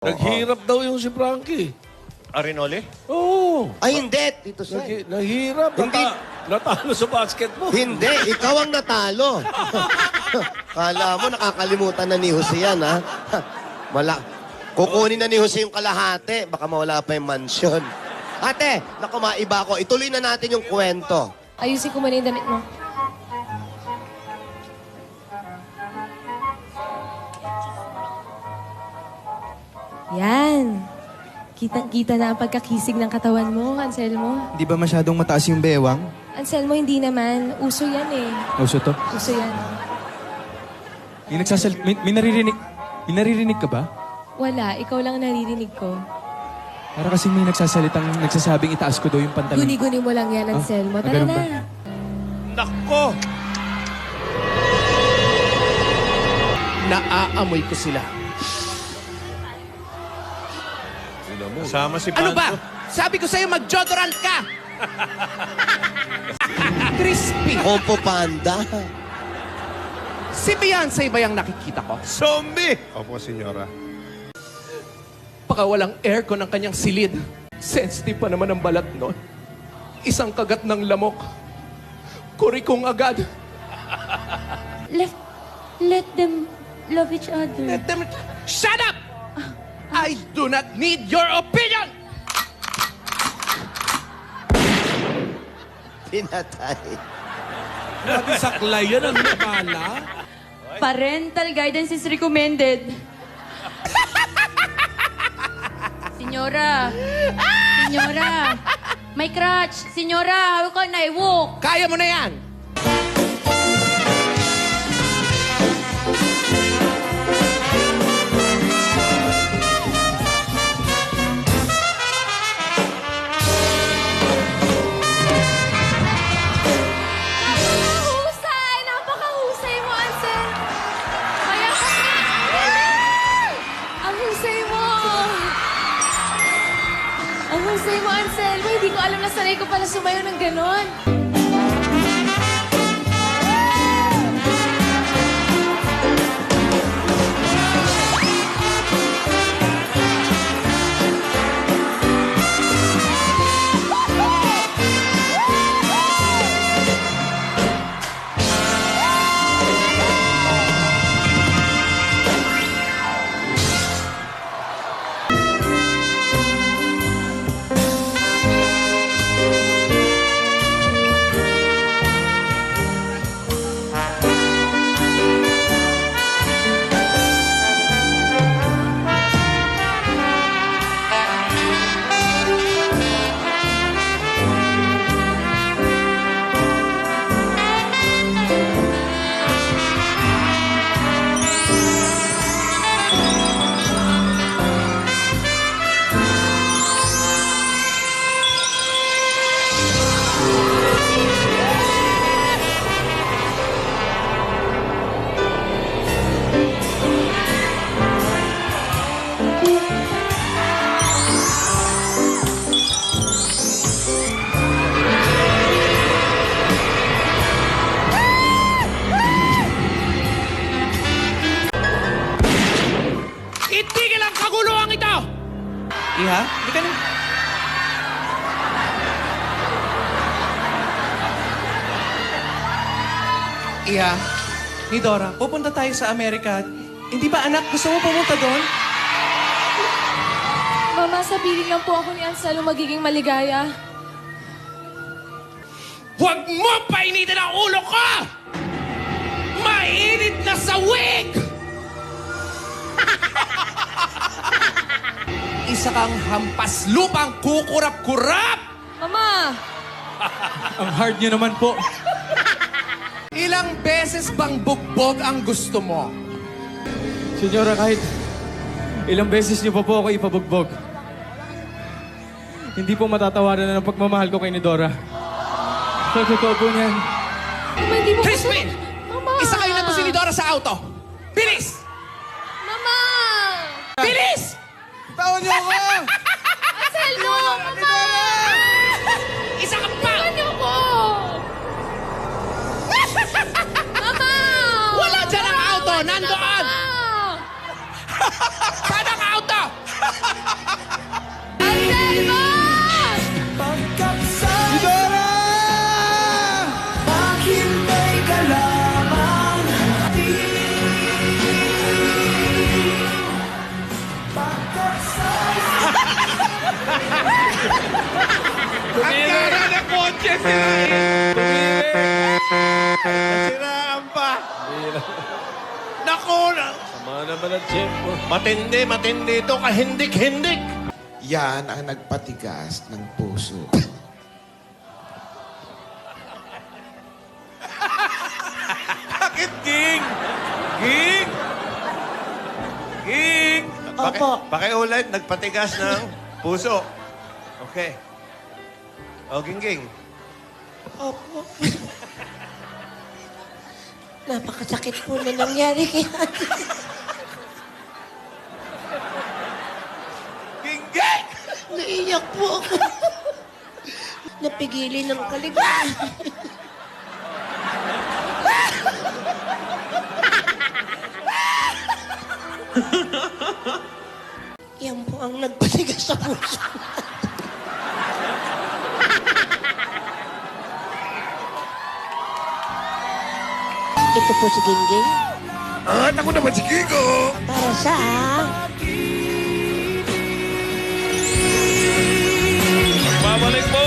Naghirap daw yung si Frankie. Arinole? Oo. Ay, hindi. Tito Sai. Naghirap. Hindi. Natalo sa basketball. Hindi. Ikaw ang natalo. Kala mo, nakakalimutan na ni Jose yan, ha? Kukunin na ni Jose yung kalahati. Baka mawala pa yung mansyon. Ate, naku, maiba ko. Ituloy na natin yung kwento. Ayusin ko muna yung damit mo. Yan. Kitang-kita na ang pagkakisig ng katawan mo, Anselmo. Di ba masyadong mataas yung bewang? Anselmo, hindi naman. Uso yan eh. Uso to? Uso yan. May naririnig ka ba? Wala. Ikaw lang naririnig ko. Para kasi may nagsasabing itaas ko daw yung pantalon. Guni-guni mo lang yan, Anselmo. Tara ganun ba? na. Nako! Naaamoy ko sila. Kasama si Ano Panto. ba? Sabi ko sa'yo, mag-deodorant ka! Crispy. Kompo Panda. Si Beyonce ba yung nakikita ko? Zombie! Opo, senyora. Baka walang aircon ng kanyang silid. Sensitive pa naman ang balat nun. Isang kagat ng lamok. Kurikong agad. Let them love each other. Let them... Shut up! I do not need your opinion! Pinatay. Grabe saklay yan ang nakala. Parental guidance is recommended. Senyora. Senyora. May crutch. Senyora, how can I walk? Kaya mo na yan! Napakahusay! Napakahusay mo, Ansel! Kaya ka Ang husay mo! Ang husay mo, Anselmo. Hindi ko alam na sanay ko pala sumayo ng ganon. Itigil ang kaguluhan ito! Iha? Hindi ka na... Iha, ni Dora, pupunta tayo sa Amerika. Hindi ba anak, gusto mo pumunta doon? Mama, sabihin lang po ako ni Anselmo magiging maligaya. Huwag mo painitin ang ulo ko! Mainit na sa wig! Isa kang hampas lupang kukurap-kurap! Mama! Ang hard niyo naman po. Ilang beses bang bugbog ang gusto mo? Senyora, kahit ilang beses niyo pa po ako ipabugbog. Hindi po matatawaran na ng pagmamahal ko kay ni Dora. Sa totoo po niyan. Mama, hindi mo Crispin! Mama! Isa kayo na to si Dora sa auto! Bilis! Mama! Bilis! Tawan niyo ako! Anselmo! Mama! Isa ka pa! Iwan niyo ko! Mama! Wala dyan ang auto! Nandoon! Mama! Saan ang auto? Ang gara ng kotse sila eh. Nasiraan pa. Naku! Sama naman ang tiyempo. Matindi, matindi ito. Kahindik-hindik. Yan ang nagpatigas ng puso. Bakit, Ging? Ging? Ging? Pakiulit, nagpatigas ng puso. Okay. O, Ging. Opo. Napakasakit po na nangyari kay ate. Ging! Naiyak po ako. Napigilin ng kaligayahan. Yan po ang nagpatigas sa puso. Ito po si Gingging. Ako naman si Kiko. Para sa... Babalik po.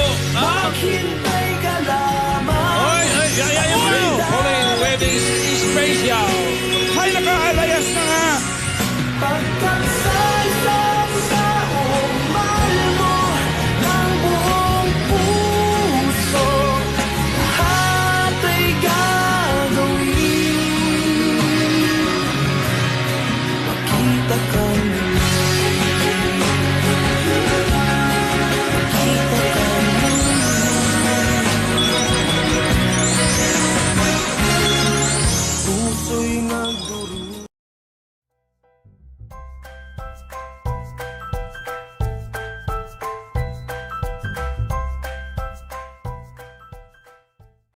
Oy, yayayin mo. Huling wedding special. Hay, nakaalayas na nga. Puso'y nagdurusa